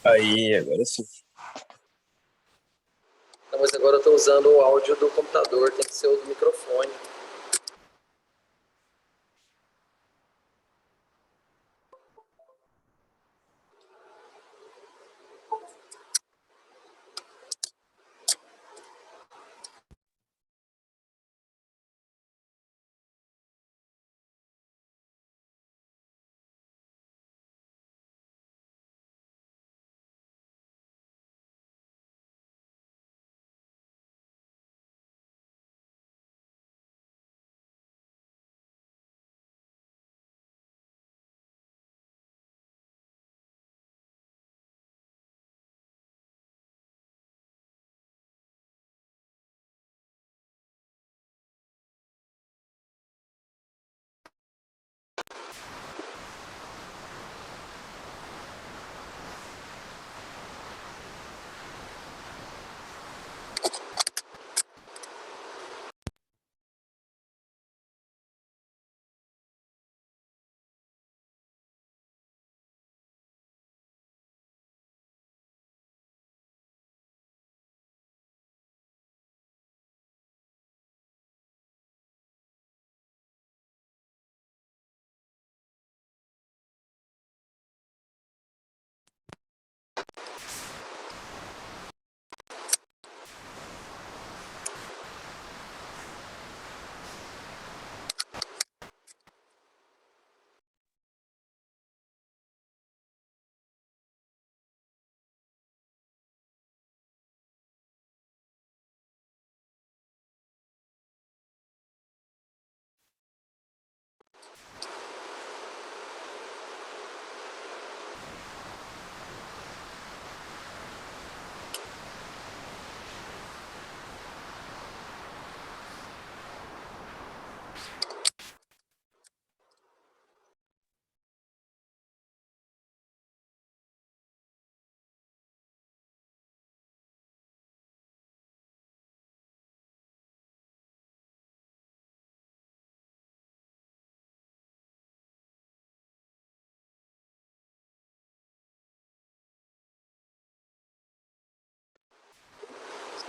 Aí, agora sim. Não, mas agora eu estou usando o áudio do computador, tem que ser o do microfone.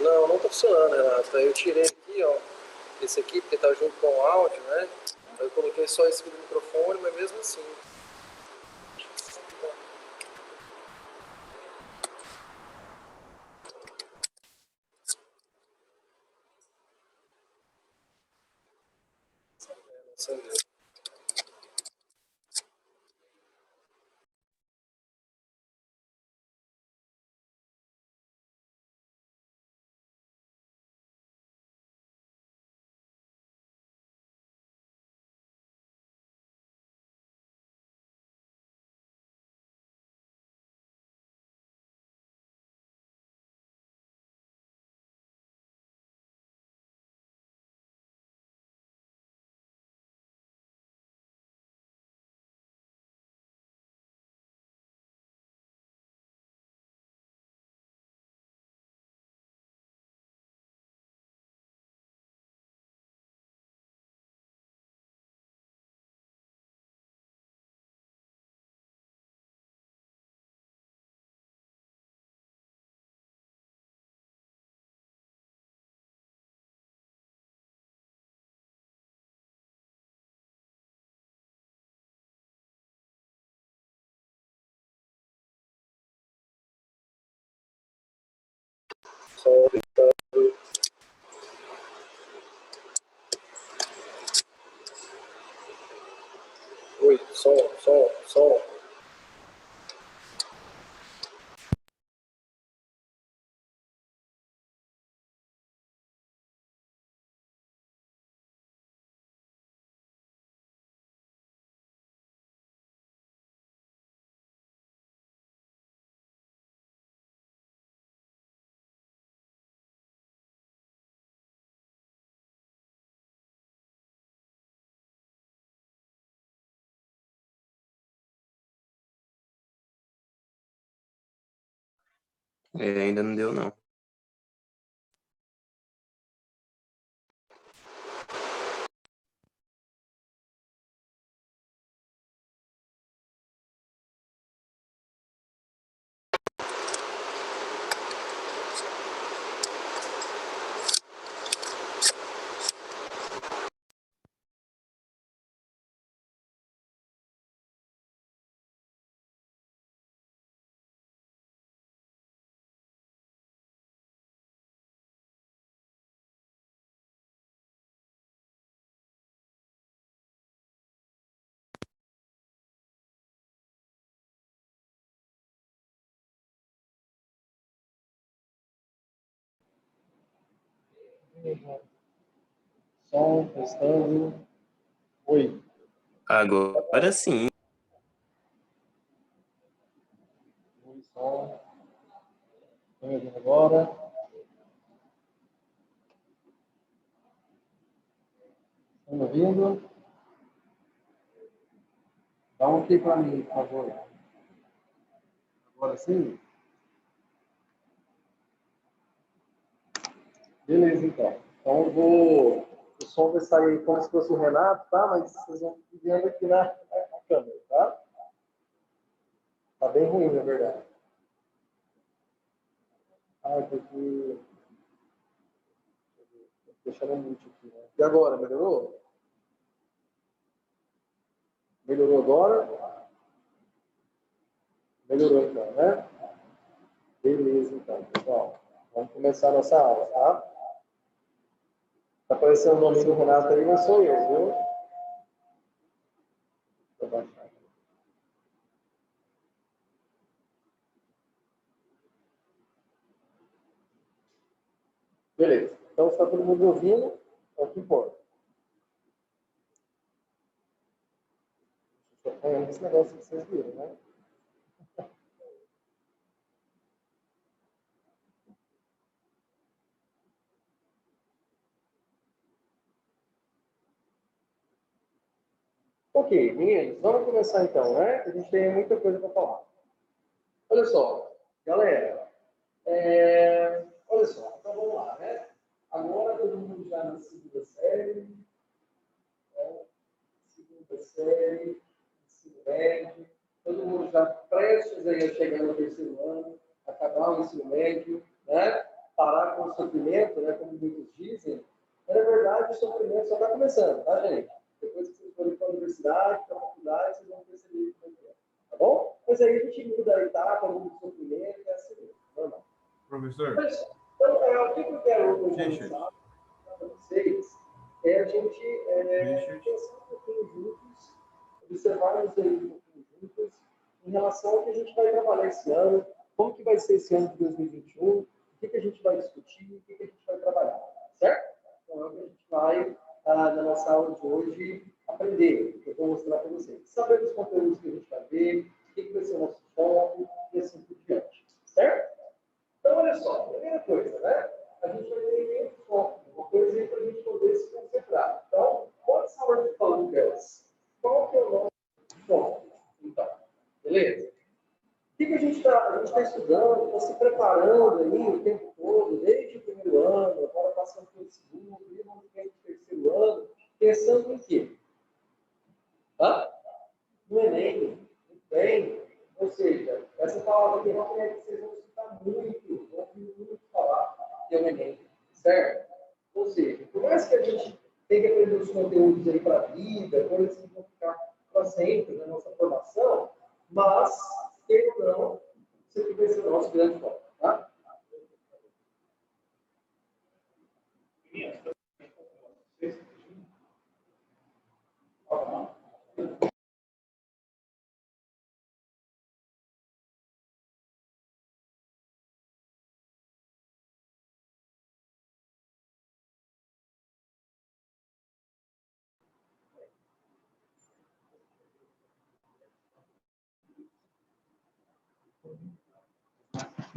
Não, não está funcionando, Renato. Aí eu tirei aqui, ó, esse aqui, porque tá junto com o áudio, né? Aí eu coloquei só esse aqui do microfone, mas mesmo assim. Não sei. Só tentando. Oi, som, som, som. Ainda não deu, não. Som, testando. Oi. Agora sim. Oi, som. Estão me ouvindo agora? Estão me ouvindo? Dá um ok para mim, por favor. Agora sim? Beleza, então. Então eu vou. O som vai sair como se fosse o Renato, tá? Mas vocês vão vendo aqui na câmera, tá? Tá bem ruim, na verdade. Ah, porque. Deixar no mute aqui, né? E agora, melhorou? Melhorou agora? Melhorou então, né? Beleza, então, pessoal. Vamos começar a nossa aula, tá? Tá aparecendo o nome do Renato aí, mas sou eu, viu? Vou baixar. Beleza. Então, está todo mundo ouvindo? É o que importa. Estou falando esse negócio que vocês viram, né? Ok, meninos, vamos começar então, né? A gente tem muita coisa para falar. Olha só, galera, olha só, então vamos lá, né? Agora todo mundo já na segunda série, né? Segunda série, ensino médio, todo mundo já prestes aí a chegar no terceiro ano, acabar o ensino médio, né? Parar com o sofrimento, né? Como muitos dizem, mas, na verdade o sofrimento só está começando, tá, gente? Depois que vocês forem para a universidade, para a faculdade, vocês vão perceber como é. Tá bom? Mas aí a gente muda a etapa, muda o sofrimento, é assim mesmo, normal. Professor. Mas, então, o que eu quero hoje para vocês é a gente pensar um pouquinho juntos, observarmos aí um pouquinho juntos em relação ao que a gente vai trabalhar esse ano, como que vai ser esse ano de 2021, o que a gente vai discutir, o que a gente vai trabalhar, certo? Então é o que a gente vai, na nossa aula de hoje, aprender, que eu vou mostrar para vocês. Saber os conteúdos que a gente vai ver, o que vai ser o nosso foco e assim por diante, certo? Então, olha só, primeira coisa, né? A gente vai ter um foco, uma coisa aí para a gente poder se concentrar. Então, what's our focus? Qual que é o nosso foco? Então, beleza? O que a gente está estudando, está se preparando aí o tempo todo, desde o primeiro ano, agora passando pelo segundo, e vamos para o terceiro ano, pensando em quê? No Enem, no bem. Ou seja, essa palavra aqui não é que vocês vão escutar muito, vão ouvir muito falar, que é o Enem, certo? Ou seja, por mais que a gente tenha que aprender os conteúdos aí para a vida, coisas que vão ficar para sempre na nossa formação, mas, quem não, isso aqui vai ser o nosso grande foco, tá?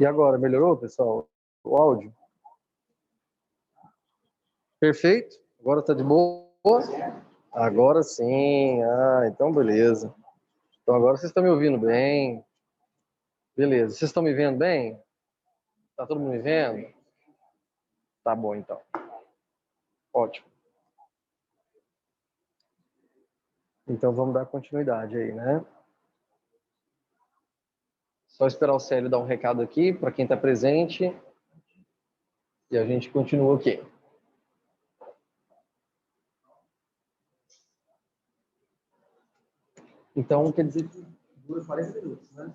E agora, melhorou, pessoal? O áudio? Perfeito? Agora está de boa? Agora sim. Ah, então beleza. Então agora vocês estão me ouvindo bem. Beleza. Vocês estão me vendo bem? Tá todo mundo me vendo? Tá bom, então. Ótimo. Então vamos dar continuidade aí, né? Só esperar o Célio dar um recado aqui para quem está presente. E a gente continua aqui. Então, quer dizer, dura 40 minutos, né?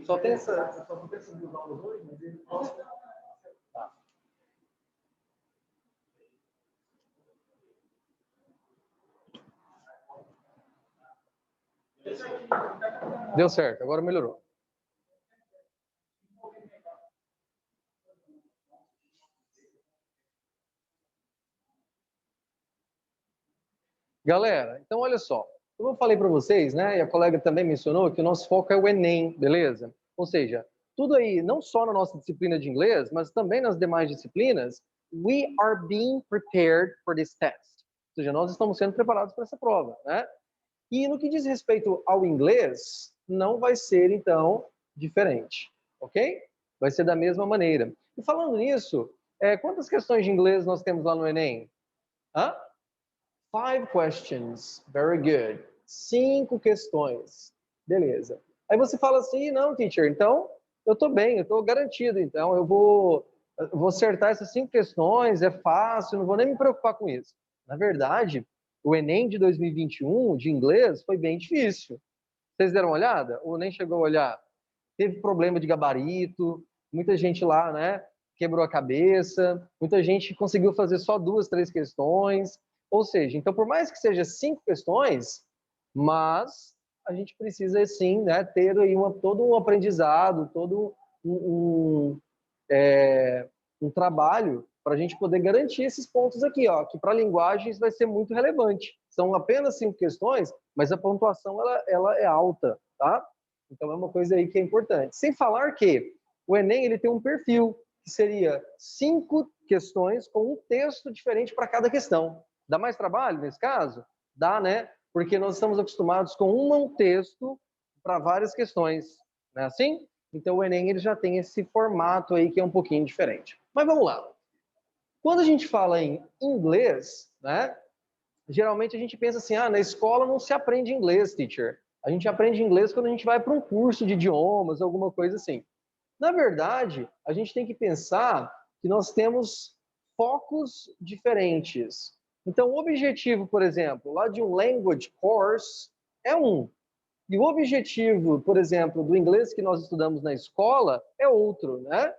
Só tem essas duas aulas hoje, mas ele posta. Tá. Deu certo, agora melhorou. Galera, então olha só. Como eu falei para vocês, né, e a colega também mencionou que o nosso foco é o Enem, beleza? Ou seja, tudo aí, não só na nossa disciplina de inglês, mas também nas demais disciplinas, we are being prepared for this test. Ou seja, nós estamos sendo preparados para essa prova, né? E no que diz respeito ao inglês, não vai ser, então, diferente, ok? Vai ser da mesma maneira. E falando nisso, quantas questões de inglês nós temos lá no Enem? Hã? 5 questions. Very good. 5 questões. Beleza. Aí você fala assim, não, teacher, então eu estou bem, eu estou garantido, então eu vou acertar essas 5 questões, é fácil, não vou nem me preocupar com isso. Na verdade, o Enem de 2021, de inglês, foi bem difícil. Vocês deram uma olhada? Ou nem chegou a olhar? Teve problema de gabarito, muita gente lá, né, quebrou a cabeça, muita gente conseguiu fazer só 2, 3 questões. Ou seja, então, por mais que seja 5 questões, mas a gente precisa, sim, né, ter aí todo um aprendizado, todo um trabalho para a gente poder garantir esses pontos aqui, ó, que para linguagens vai ser muito relevante. São apenas 5 questões, mas a pontuação ela é alta, tá? Então é uma coisa aí que é importante. Sem falar que o Enem ele tem um perfil, que seria 5 questões com um texto diferente para cada questão. Dá mais trabalho nesse caso? Dá, né? Porque nós estamos acostumados com um texto para várias questões, não é assim? Então o Enem ele já tem esse formato aí que é um pouquinho diferente. Mas vamos lá. Quando a gente fala em inglês, né? Geralmente a gente pensa assim, na escola não se aprende inglês, teacher. A gente aprende inglês quando a gente vai para um curso de idiomas, alguma coisa assim. Na verdade, a gente tem que pensar que nós temos focos diferentes. Então, o objetivo, por exemplo, lá de um language course é um. E o objetivo, por exemplo, do inglês que nós estudamos na escola é outro, né?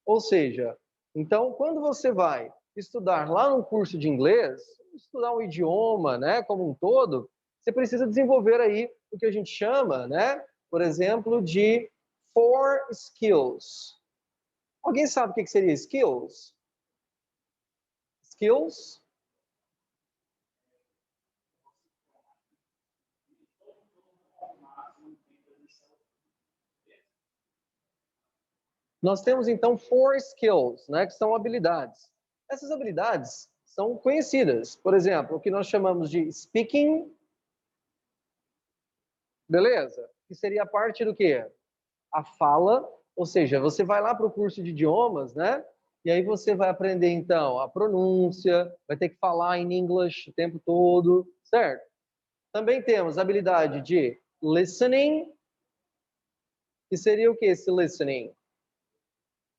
Ou seja, então, quando você vai estudar lá num curso de inglês, estudar um idioma, né, como um todo, você precisa desenvolver aí o que a gente chama, né, por exemplo, de 4 skills. Alguém sabe o que seria skills? Skills? Nós temos, então, 4 skills, né, que são habilidades. Essas habilidades são conhecidas. Por exemplo, o que nós chamamos de speaking, beleza? Que seria a parte do quê? A fala, ou seja, você vai lá para o curso de idiomas, né? E aí você vai aprender, então, a pronúncia, vai ter que falar em inglês o tempo todo, certo? Também temos a habilidade de listening, que seria o que esse listening?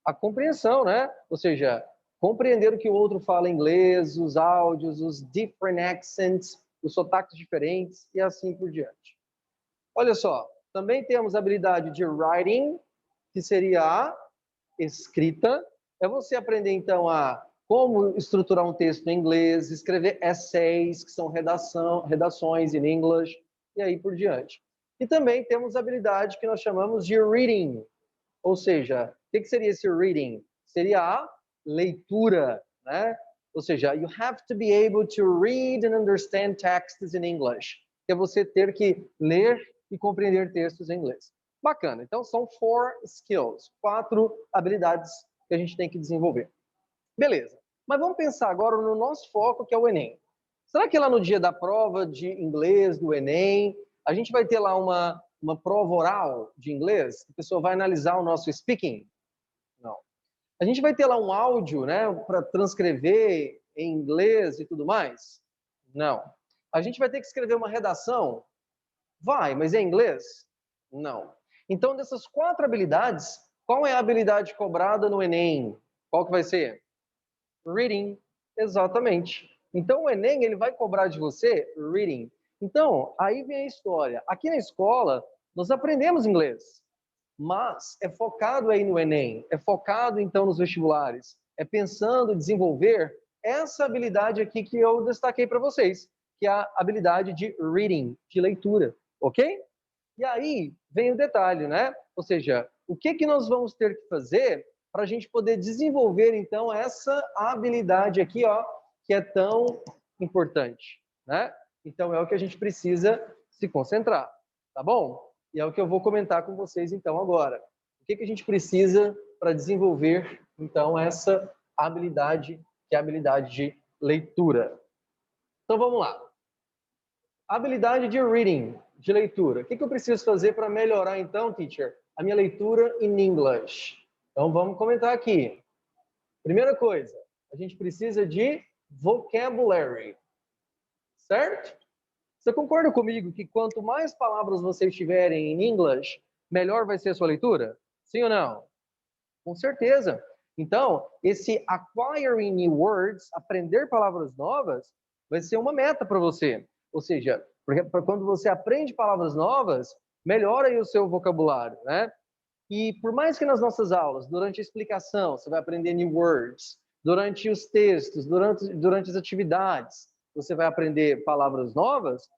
A compreensão, né? Ou seja, compreender o que o outro fala em inglês, os áudios, os different accents, os sotaques diferentes e assim por diante. Olha só, também temos a habilidade de writing, que seria a escrita. É você aprender, então, a como estruturar um texto em inglês, escrever essays, que são redações em inglês, e aí por diante. E também temos a habilidade que nós chamamos de reading, ou seja, o que seria esse reading? Seria a leitura, né? Ou seja, you have to be able to read and understand texts in English. Que é você ter que ler e compreender textos em inglês. Bacana. Então, são 4 skills, 4 habilidades que a gente tem que desenvolver. Beleza. Mas vamos pensar agora no nosso foco, que é o Enem. Será que lá no dia da prova de inglês do Enem, a gente vai ter lá uma prova oral de inglês? A pessoa vai analisar o nosso speaking? Não. A gente vai ter lá um áudio, né, para transcrever em inglês e tudo mais? Não. A gente vai ter que escrever uma redação? Vai, mas é em inglês? Não. Então, dessas 4 habilidades, qual é a habilidade cobrada no Enem? Qual que vai ser? Reading. Exatamente. Então, o Enem ele vai cobrar de você reading. Então, aí vem a história. Aqui na escola, nós aprendemos inglês, mas é focado aí no Enem, é focado, então, nos vestibulares, é pensando em desenvolver essa habilidade aqui que eu destaquei para vocês, que é a habilidade de reading, de leitura, ok? E aí vem o detalhe, né? Ou seja, o que nós vamos ter que fazer para a gente poder desenvolver, então, essa habilidade aqui, ó, que é tão importante, né? Então, é o que a gente precisa se concentrar, tá bom? E é o que eu vou comentar com vocês, então, agora. O que a gente precisa para desenvolver, então, essa habilidade, que é a habilidade de leitura. Então, vamos lá. Habilidade de reading, de leitura. O que eu preciso fazer para melhorar, então, teacher, a minha leitura em inglês? Então, vamos comentar aqui. Primeira coisa, a gente precisa de vocabulary, certo? Você concorda comigo que quanto mais palavras vocês tiverem em inglês, melhor vai ser a sua leitura? Sim ou não? Com certeza. Então, esse acquiring new words, aprender palavras novas, vai ser uma meta para você. Ou seja, porque quando você aprende palavras novas, melhora aí o seu vocabulário, né? E por mais que nas nossas aulas, durante a explicação, você vai aprender new words, durante os textos, durante as atividades, você vai aprender palavras novas,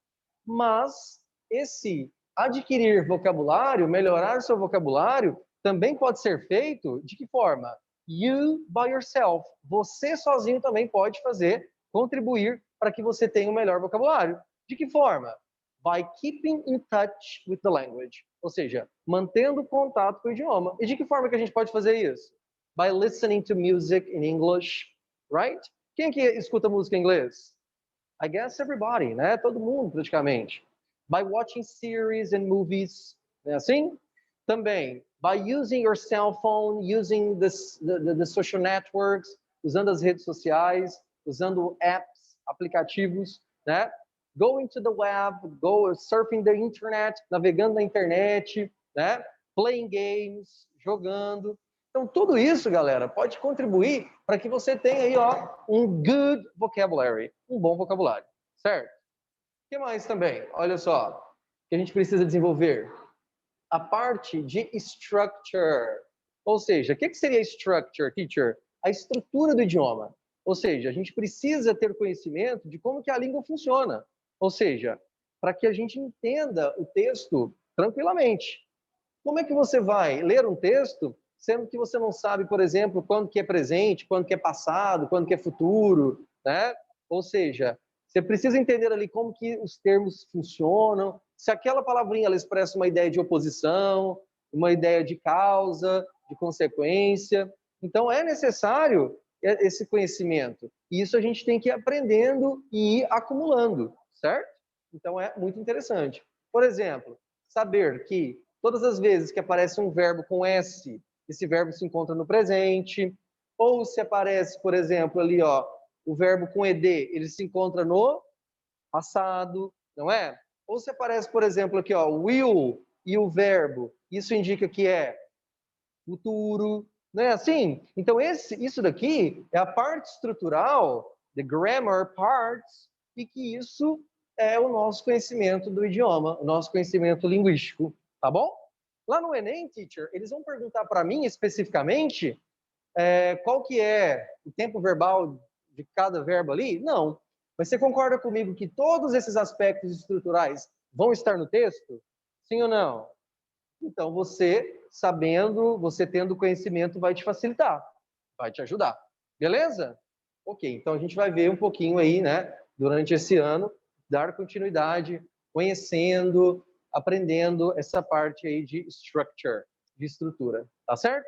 mas esse adquirir vocabulário, melhorar seu vocabulário, também pode ser feito de que forma? You by yourself. Você sozinho também pode fazer, contribuir para que você tenha um melhor vocabulário. De que forma? By keeping in touch with the language. Ou seja, mantendo contato com o idioma. E de que forma que a gente pode fazer isso? By listening to music in English, right? Quem que escuta música em inglês? I guess everybody, né? Todo mundo, praticamente. By watching series and movies, não é assim? Também, by using your cell phone, using the social networks, usando as redes sociais, usando apps, aplicativos, né? Going to the web, surfing the internet, navegando na internet, né? Playing games, jogando. Então, tudo isso, galera, pode contribuir para que você tenha aí, ó, um good vocabulary, um bom vocabulário, certo? O que mais também? Olha só, que a gente precisa desenvolver a parte de structure. Ou seja, o que seria structure, teacher? A estrutura do idioma. Ou seja, a gente precisa ter conhecimento de como que a língua funciona. Ou seja, para que a gente entenda o texto tranquilamente. Como é que você vai ler um texto sendo que você não sabe, por exemplo, quando que é presente, quando que é passado, quando que é futuro, né? Ou seja, você precisa entender ali como que os termos funcionam, se aquela palavrinha ela expressa uma ideia de oposição, uma ideia de causa, de consequência. Então, é necessário esse conhecimento. E isso a gente tem que ir aprendendo e ir acumulando, certo? Então, é muito interessante. Por exemplo, saber que todas as vezes que aparece um verbo com S, esse verbo se encontra no presente, ou se aparece, por exemplo, ali, ó, o verbo com ed, ele se encontra no passado, não é? Ou se aparece, por exemplo, aqui, ó, will e o verbo, isso indica que é futuro, não é assim? Então, isso daqui é a parte estrutural, the grammar parts, e que isso é o nosso conhecimento do idioma, o nosso conhecimento linguístico, tá bom? Lá no Enem, teacher, eles vão perguntar para mim especificamente qual que é o tempo verbal de cada verbo ali? Não. Mas você concorda comigo que todos esses aspectos estruturais vão estar no texto? Sim ou não? Então, você sabendo, você tendo conhecimento vai te facilitar, vai te ajudar. Beleza? Ok, então a gente vai ver um pouquinho aí, né, durante esse ano, dar continuidade, conhecendo, aprendendo essa parte aí de structure, de estrutura, tá certo?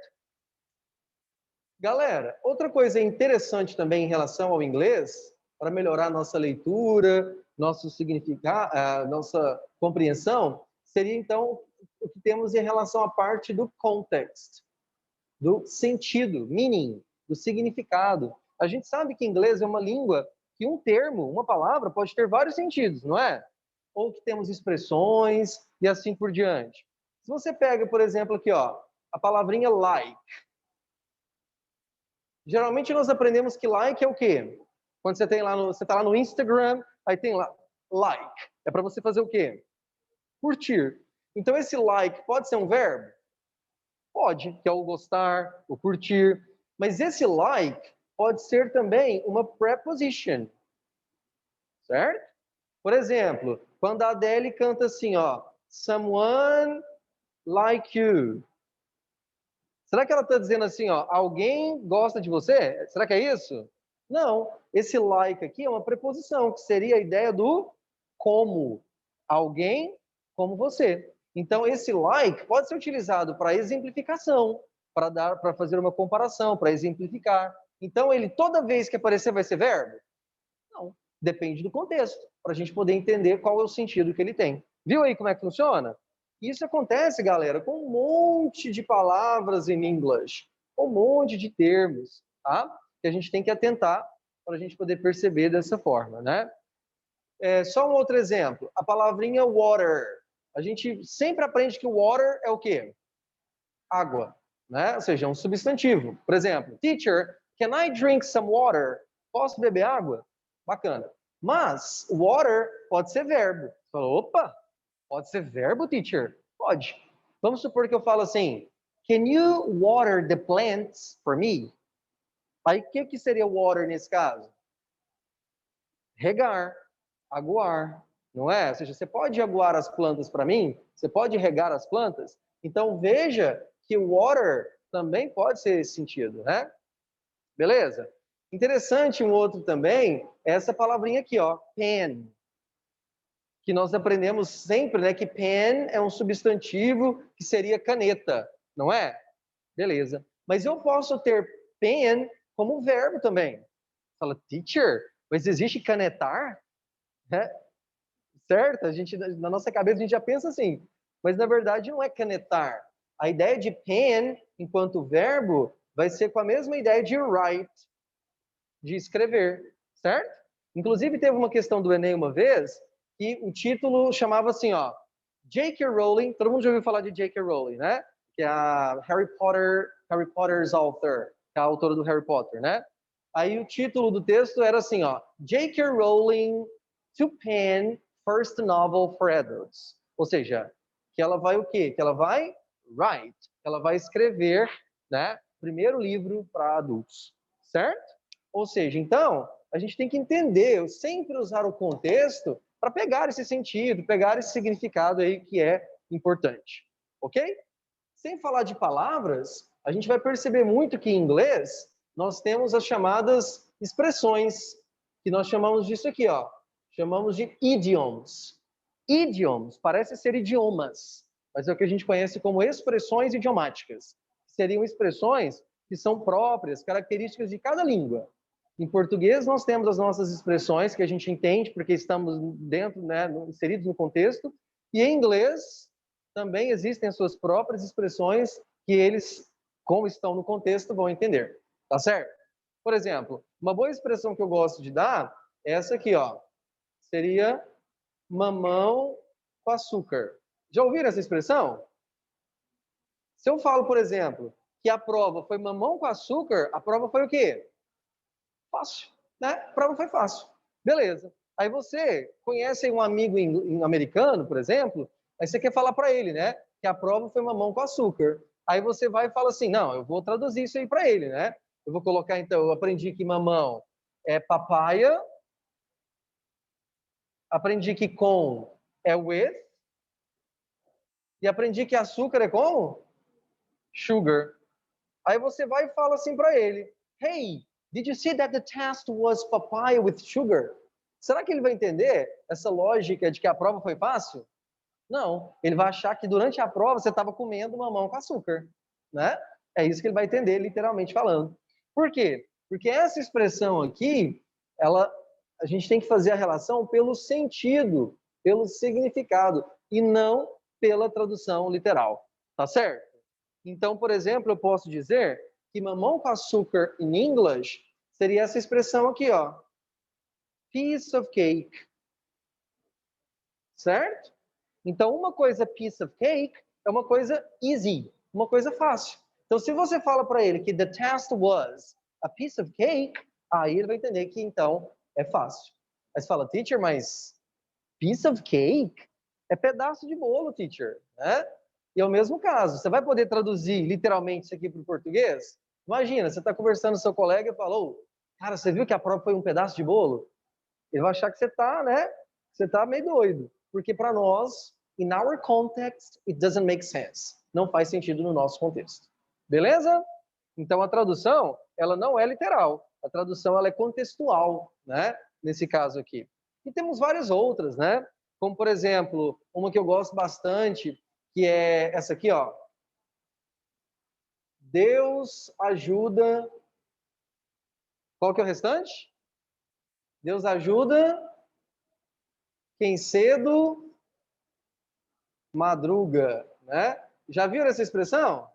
Galera, outra coisa interessante também em relação ao inglês, para melhorar nossa leitura, nosso significado, nossa compreensão, seria então o que temos em relação à parte do context, do sentido, meaning, do significado. A gente sabe que inglês é uma língua que um termo, uma palavra, pode ter vários sentidos, não é? Ou que temos expressões e assim por diante. Se você pega, por exemplo, aqui, ó, a palavrinha like. Geralmente nós aprendemos que like é o quê? Quando você tem lá você tá lá no Instagram, aí tem lá like. É para você fazer o quê? Curtir. Então esse like pode ser um verbo? Pode, que é o gostar, o curtir. Mas esse like pode ser também uma preposition. Certo? Por exemplo, quando a Adele canta assim, ó, someone like you. Será que ela está dizendo assim, ó, alguém gosta de você? Será que é isso? Não. Esse like aqui é uma preposição, que seria a ideia do como. Alguém como você. Então, esse like pode ser utilizado para exemplificação, para fazer uma comparação, para exemplificar. Então, ele toda vez que aparecer vai ser verbo? Não. Depende do contexto, para a gente poder entender qual é o sentido que ele tem. Viu aí como é que funciona? Isso acontece, galera, com um monte de palavras em inglês, um monte de termos, tá? Que a gente tem que atentar para a gente poder perceber dessa forma, né? Só um outro exemplo, a palavrinha water. A gente sempre aprende que water é o quê? Água, né? Ou seja, é um substantivo. Por exemplo, teacher, can I drink some water? Posso beber água? Bacana. Mas water pode ser verbo. Você fala, opa, pode ser verbo, teacher? Pode. Vamos supor que eu falo assim, can you water the plants for me? Aí o que seria water nesse caso? Regar, aguar, não é? Ou seja, você pode aguar as plantas para mim? Você pode regar as plantas? Então veja que water também pode ser esse sentido, né? Beleza? Interessante um outro também, essa palavrinha aqui, ó, pen. Que nós aprendemos sempre, né, que pen é um substantivo que seria caneta, não é? Beleza. Mas eu posso ter pen como verbo também. Fala, teacher, mas existe canetar? É, certo? A gente, na nossa cabeça a gente já pensa assim, mas na verdade não é canetar. A ideia de pen, enquanto verbo, vai ser com a mesma ideia de write, de escrever, certo? Inclusive teve uma questão do Enem uma vez, que o título chamava assim, ó, J.K. Rowling, todo mundo já ouviu falar de J.K. Rowling, né? Que é a Harry Potter's author, que é a autora do Harry Potter, né? Aí o título do texto era assim, ó, J.K. Rowling to pen first novel for adults. Ou seja, que ela vai o quê? Que ela vai write, que ela vai escrever, né? Primeiro livro para adultos, certo? Ou seja, então, a gente tem que entender, sempre usar o contexto para pegar esse sentido, pegar esse significado aí que é importante, ok? Sem falar de palavras, a gente vai perceber muito que em inglês nós temos as chamadas expressões, que nós chamamos disso aqui, ó, chamamos de idioms. Idioms parece ser idiomas, mas é o que a gente conhece como expressões idiomáticas. Seriam expressões que são próprias, características de cada língua. Em português, nós temos as nossas expressões que a gente entende porque estamos dentro, né, inseridos no contexto. E em inglês, também existem as suas próprias expressões que eles, como estão no contexto, vão entender. Tá certo? Por exemplo, uma boa expressão que eu gosto de dar é essa aqui, ó. Seria mamão com açúcar. Já ouviram essa expressão? Se eu falo, por exemplo, que a prova foi mamão com açúcar, a prova foi o quê? Fácil, né? A prova foi fácil. Beleza. Aí você conhece um amigo americano, por exemplo, aí você quer falar para ele, né? Que a prova foi mamão com açúcar. Aí você vai e fala assim, não, eu vou traduzir isso aí para ele, né? Eu vou colocar, então, eu aprendi que mamão é papaya, aprendi que com é with, e aprendi que açúcar é como? Sugar. Aí você vai e fala assim para ele, hey, did you see that the test was papaya with sugar? Será que ele vai entender essa lógica de que a prova foi fácil? Não. Ele vai achar que durante a prova você estava comendo mamão com açúcar, né? É isso que ele vai entender, literalmente falando. Por quê? Porque essa expressão aqui, a gente tem que fazer a relação pelo sentido, pelo significado, e não pela tradução literal. Tá certo? Então, por exemplo, eu posso dizer que mamão com açúcar em inglês seria essa expressão aqui, ó. Piece of cake. Certo? Então, uma coisa piece of cake é uma coisa easy, uma coisa fácil. Então, se você fala para ele que the test was a piece of cake, aí ele vai entender que, então, é fácil. Aí você fala, teacher, mas piece of cake é pedaço de bolo, teacher, né? E é o mesmo caso. Você vai poder traduzir literalmente isso aqui para o português? Imagina, você está conversando com seu colega e falou, cara, você viu que a prova foi um pedaço de bolo? Ele vai achar que você está, né? Você está meio doido. Porque para nós, in our context, it doesn't make sense. Não faz sentido no nosso contexto. Beleza? Então, a tradução, ela não é literal. A tradução, ela é contextual, né? Nesse caso aqui. E temos várias outras, né? Como, por exemplo, uma que eu gosto bastante, que é essa aqui, ó. Deus ajuda... Qual que é o restante? Deus ajuda quem cedo madruga, né? Já viram essa expressão?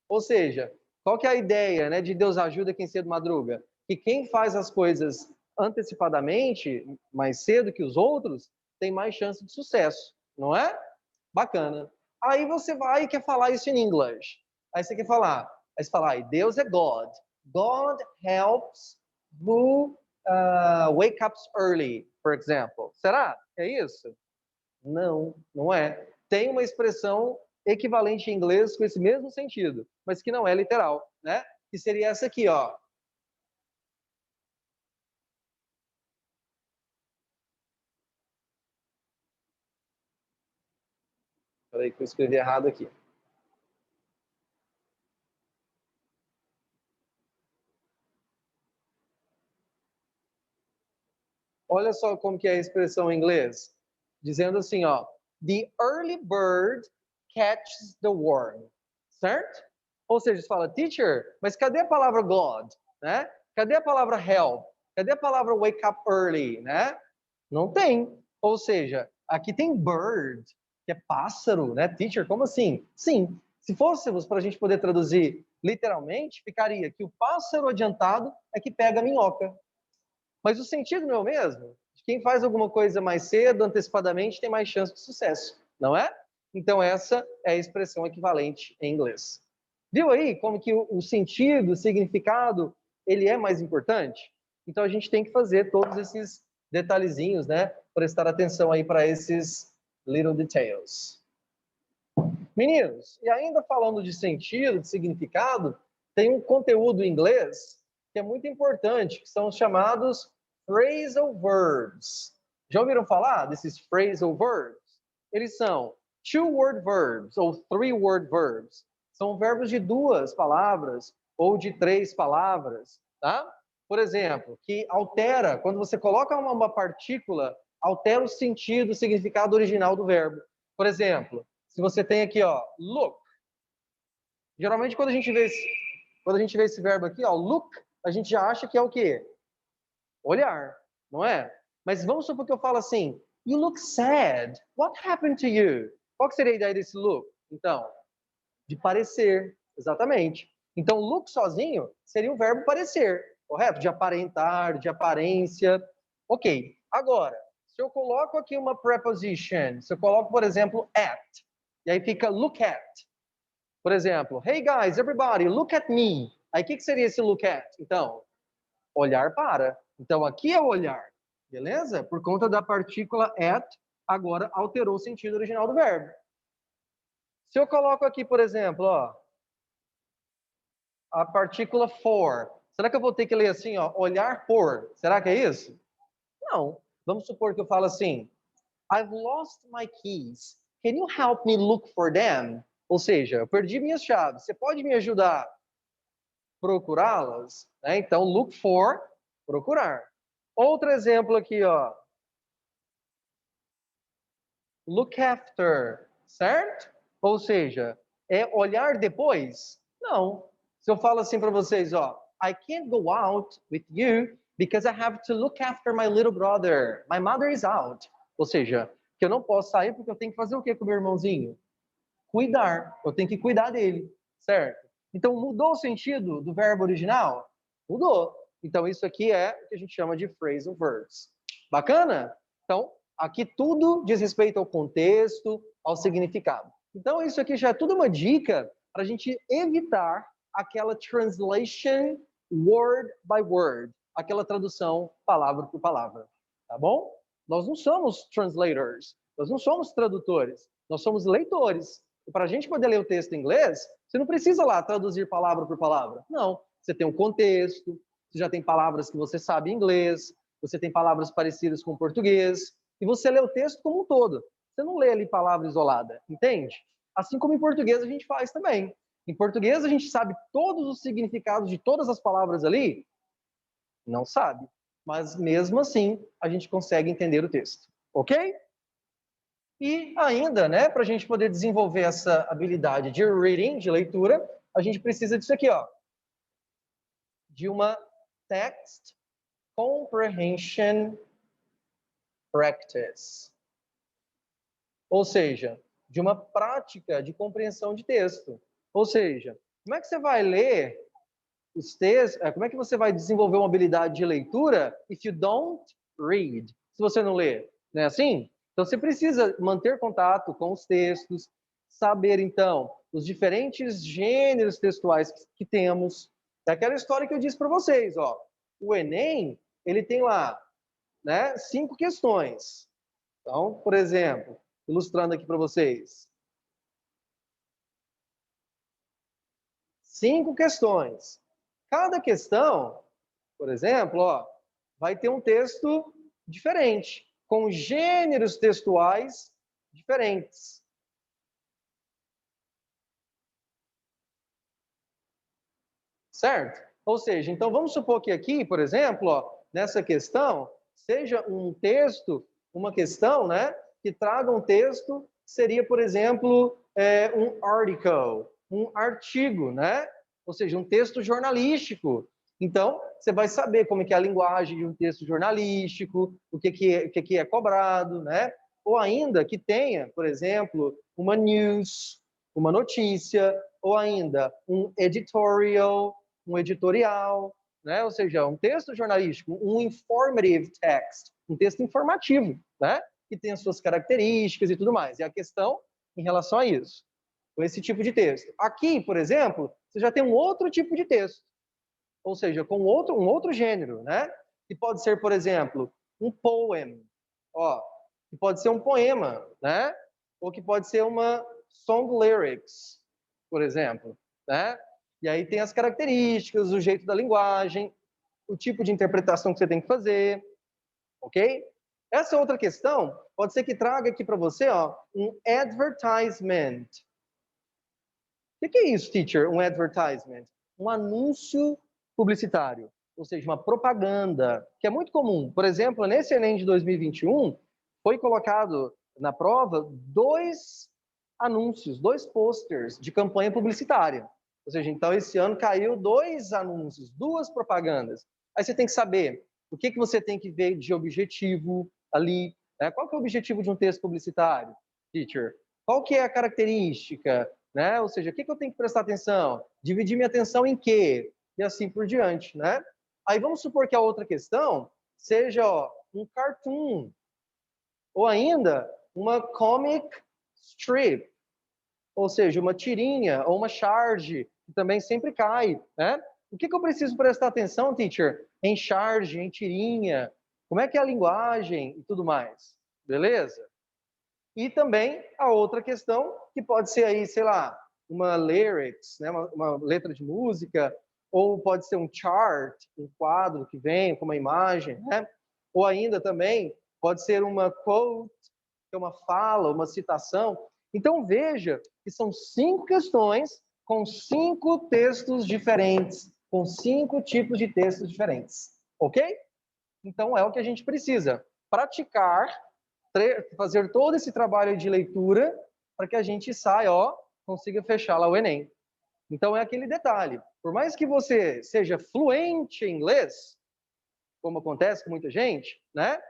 Ou seja, qual que é a ideia, né, de Deus ajuda quem cedo madruga? Que quem faz as coisas antecipadamente, mais cedo que os outros, tem mais chance de sucesso, não é? Bacana. Aí você vai e quer falar isso em inglês. Aí você quer falar, aí você fala, Deus é God. God helps who wake up early, for example. Será? É isso? Não, não é. Tem uma expressão equivalente em inglês com esse mesmo sentido, mas que não é literal, né? Que seria essa aqui, ó. Peraí que eu escrevi errado aqui. Olha só como que é a expressão em inglês. Dizendo assim, ó. The early bird catches the worm. Certo? Ou seja, você fala, teacher, mas cadê a palavra God? Né? Cadê a palavra help? Cadê a palavra wake up early? Né? Não tem. Ou seja, aqui tem bird, que é pássaro, né? Teacher, como assim? Sim. Se fôssemos para a gente poder traduzir literalmente, ficaria que o pássaro adiantado é que pega a minhoca. Mas o sentido não é o mesmo? Quem faz alguma coisa mais cedo, antecipadamente, tem mais chance de sucesso, não é? Então essa é a expressão equivalente em inglês. Viu aí como que o sentido, o significado, ele é mais importante? Então a gente tem que fazer todos esses detalhezinhos, né? Prestar atenção aí para esses little details. Meninos, e ainda falando de sentido, de significado, tem um conteúdo em inglês que é muito importante, que são os chamados phrasal verbs. Já ouviram falar desses phrasal verbs? Eles são two-word verbs ou three-word verbs. São verbos de 2 palavras ou de 3 palavras, tá? Por exemplo, que altera, quando você coloca uma partícula, altera o sentido, o significado original do verbo. Por exemplo, se você tem aqui, ó, look. Geralmente quando a gente vê esse verbo aqui, ó, look, a gente já acha que é o quê? Olhar, não é? Mas vamos supor que eu falo assim, you look sad. What happened to you? Qual que seria a ideia desse look? Então, de parecer, exatamente. Então, look sozinho seria o verbo parecer, correto? De aparentar, de aparência. Ok. Agora, se eu coloco aqui uma preposition, se eu coloco, por exemplo, at, e aí fica look at. Por exemplo, hey guys, everybody, look at me. Aí o que seria esse look at? Então, olhar para. Então, aqui é o olhar, beleza? Por conta da partícula at, agora alterou o sentido original do verbo. Se eu coloco aqui, por exemplo, ó, a partícula for, será que eu vou ter que ler assim, ó, olhar por? Será que é isso? Não. Vamos supor que eu falo assim, I've lost my keys. Can you help me look for them? Ou seja, eu perdi minhas chaves. Você pode me ajudar a procurá-las? Né? Então, look for, procurar. Outro exemplo aqui, ó. Look after, certo? Ou seja, é olhar depois? Não. Se eu falo assim para vocês, ó, I can't go out with you because I have to look after my little brother. My mother is out. Ou seja, que eu não posso sair porque eu tenho que fazer o quê com o meu irmãozinho? Cuidar. Eu tenho que cuidar dele, certo? Então, mudou o sentido do verbo original? Mudou. Então, isso aqui é o que a gente chama de phrasal verbs. Bacana? Então, aqui tudo diz respeito ao contexto, ao significado. Então, isso aqui já é tudo uma dica para a gente evitar aquela translation word by word, aquela tradução palavra por palavra, tá bom? Nós não somos translators, nós não somos tradutores, nós somos leitores. E para a gente poder ler o texto em inglês, você não precisa lá traduzir palavra por palavra. Não, você tem um contexto, você já tem palavras que você sabe em inglês, você tem palavras parecidas com o português, e você lê o texto como um todo. Você não lê ali palavra isolada, entende? Assim como em português a gente faz também. Em português, a gente sabe todos os significados de todas as palavras ali? Não sabe. Mas, mesmo assim, a gente consegue entender o texto. Ok? E ainda, né, para a gente poder desenvolver essa habilidade de reading, de leitura, a gente precisa disso aqui, ó. De uma text comprehension practice. Ou seja, de uma prática de compreensão de texto. Ou seja, como é que você vai ler os textos, como é que você vai desenvolver uma habilidade de leitura if you don't read? Se você não lê, não é assim? Então você precisa manter contato com os textos, saber então os diferentes gêneros textuais que temos. É aquela história que eu disse para vocês, ó. O Enem, ele tem lá, né, 5 questões. Então, por exemplo, ilustrando aqui para vocês. 5 questões. Cada questão, por exemplo, ó, vai ter um texto diferente, com gêneros textuais diferentes. Certo? Ou seja, então vamos supor que aqui, por exemplo, ó, nessa questão, seja um texto, uma questão, né, que traga um texto, seria, por exemplo, um article, um artigo, né? Ou seja, um texto jornalístico. Então, você vai saber como é que é a linguagem de um texto jornalístico, o que é cobrado, né? Ou ainda que tenha, por exemplo, uma news, uma notícia, ou ainda um editorial, né? Ou seja, um texto jornalístico, um informative text, um texto informativo, né? Que tem as suas características e tudo mais. E a questão em relação a isso, com esse tipo de texto. Aqui, por exemplo, você já tem um outro tipo de texto, ou seja, com um outro gênero, né? Que pode ser, por exemplo, um poem, ó, que pode ser um poema, né? Ou que pode ser uma song lyrics, por exemplo, né? E aí tem as características, o jeito da linguagem, o tipo de interpretação que você tem que fazer, ok? Essa outra questão pode ser que traga aqui para você, ó, um advertisement. O que é isso, teacher? Um advertisement? Um anúncio publicitário, ou seja, uma propaganda, que é muito comum. Por exemplo, nesse Enem de 2021, foi colocado na prova 2 anúncios, 2 posters de campanha publicitária. Ou seja, então esse ano caiu 2 anúncios, 2 propagandas. Aí você tem que saber o que você tem que ver de objetivo ali, né? Qual que é o objetivo de um texto publicitário, teacher? Qual que é a característica, né? Ou seja, o que eu tenho que prestar atenção? Dividir minha atenção em quê? E assim por diante, né? Aí vamos supor que a outra questão seja, ó, um cartoon, ou ainda uma comic strip, ou seja, uma tirinha ou uma charge, que também sempre cai, né? O que eu preciso prestar atenção, teacher? Em charge, em tirinha, como é que é a linguagem e tudo mais, beleza? E também a outra questão, que pode ser aí, sei lá, uma lyrics, né? uma letra de música, ou pode ser um chart, um quadro que vem com uma imagem, né? Ou ainda também pode ser uma quote, que é uma fala, uma citação. Então veja que são 5 questões com 5 textos diferentes, com 5 tipos de textos diferentes, ok? Então é o que a gente precisa praticar, fazer todo esse trabalho de leitura para que a gente saia, ó, consiga fechar lá o Enem. Então é aquele detalhe. Por mais que você seja fluente em inglês, como acontece com muita gente, né?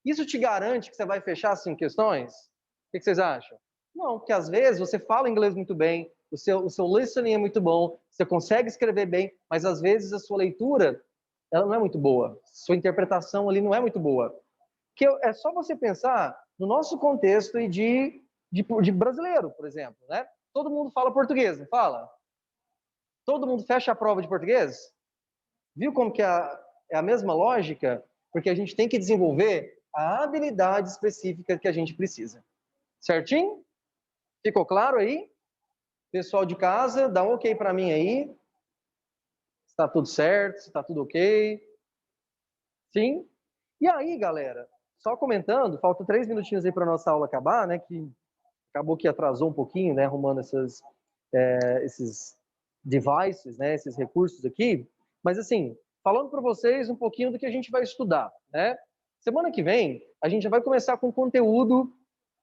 Isso te garante que você vai fechar as 5 questões? O que vocês acham? Não, porque às vezes você fala inglês muito bem, o seu listening é muito bom, você consegue escrever bem, mas às vezes a sua leitura ela não é muito boa, sua interpretação ali não é muito boa. Que é só você pensar no nosso contexto e de brasileiro, por exemplo, né? Todo mundo fala português, não fala? Todo mundo fecha a prova de português? Viu como que é a mesma lógica? Porque a gente tem que desenvolver a habilidade específica que a gente precisa. Certinho? Ficou claro aí? Pessoal de casa, dá um ok para mim aí. Está tudo certo? Está tudo ok? Sim? E aí, galera, só comentando, falta 3 minutinhos aí para nossa aula acabar, né? Que acabou que atrasou um pouquinho, né? Arrumando esses devices, né, esses recursos aqui, mas assim, falando para vocês um pouquinho do que a gente vai estudar, né? Semana que vem, a gente já vai começar com conteúdo,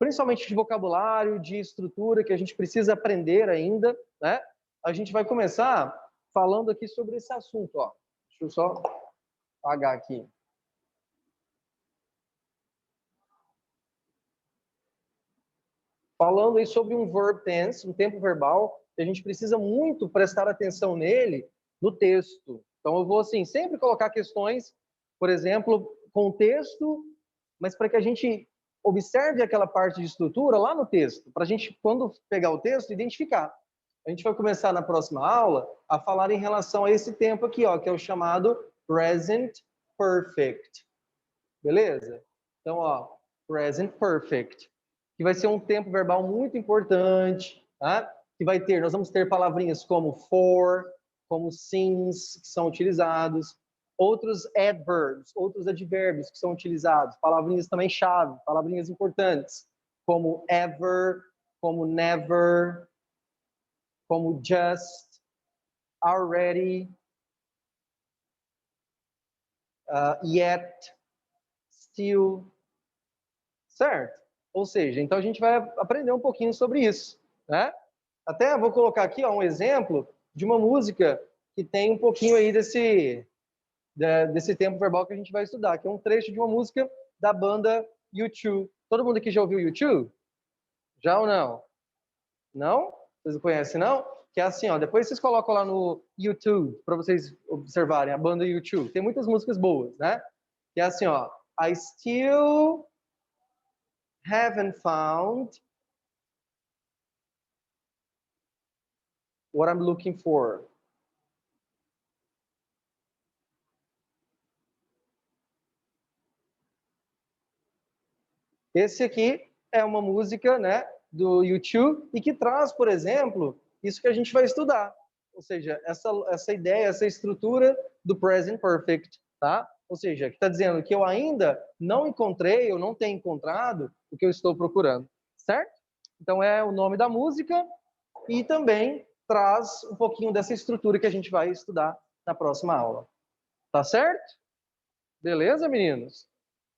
principalmente de vocabulário, de estrutura, que a gente precisa aprender ainda, né? A gente vai começar falando aqui sobre esse assunto, ó. Deixa eu só apagar aqui. Falando aí sobre um verb tense, um tempo verbal, que a gente precisa muito prestar atenção nele no texto. Então eu vou assim sempre colocar questões, por exemplo, com o texto, mas para que a gente observe aquela parte de estrutura lá no texto, para a gente, quando pegar o texto, identificar. A gente vai começar na próxima aula a falar em relação a esse tempo aqui, ó, que é o chamado present perfect. Beleza? Então, ó, present perfect, que vai ser um tempo verbal muito importante, tá? Que vai ter, nós vamos ter palavrinhas como for, como since, que são utilizados, outros adverbs, outros advérbios que são utilizados, palavrinhas também chave, palavrinhas importantes, como ever, como never, como just, already, yet, still, certo? Ou seja, então a gente vai aprender um pouquinho sobre isso, né? Até vou colocar aqui ó, um exemplo de uma música que tem um pouquinho aí desse tempo verbal que a gente vai estudar, que é um trecho de uma música da banda U2. Todo mundo aqui já ouviu U2? Já ou não? Não? Vocês não conhecem, não? Que é assim, ó, depois vocês colocam lá no YouTube para vocês observarem a banda U2. Tem muitas músicas boas, né? Que é assim, ó, I still haven't found what I'm looking for. Esse aqui é uma música, né, do U2 e que traz, por exemplo, isso que a gente vai estudar. Ou seja, essa ideia, essa estrutura do present perfect, tá? Ou seja, que está dizendo que eu ainda não encontrei, eu não tenho encontrado o que eu estou procurando, certo? Então é o nome da música e também traz um pouquinho dessa estrutura que a gente vai estudar na próxima aula. Tá certo? Beleza, meninos?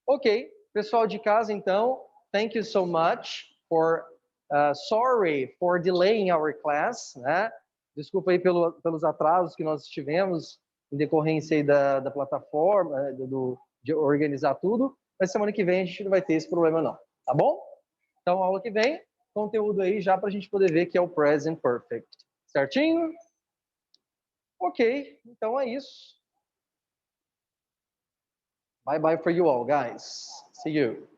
Ok. Pessoal de casa, então, thank you so much for sorry for delaying our class, né? Desculpa aí pelos atrasos que nós tivemos em decorrência aí da plataforma, de organizar tudo, mas semana que vem a gente não vai ter esse problema não, tá bom? Então, aula que vem, conteúdo aí já para a gente poder ver que é o present perfect. Certinho? Ok, então é isso. Bye bye for you all, guys. See you.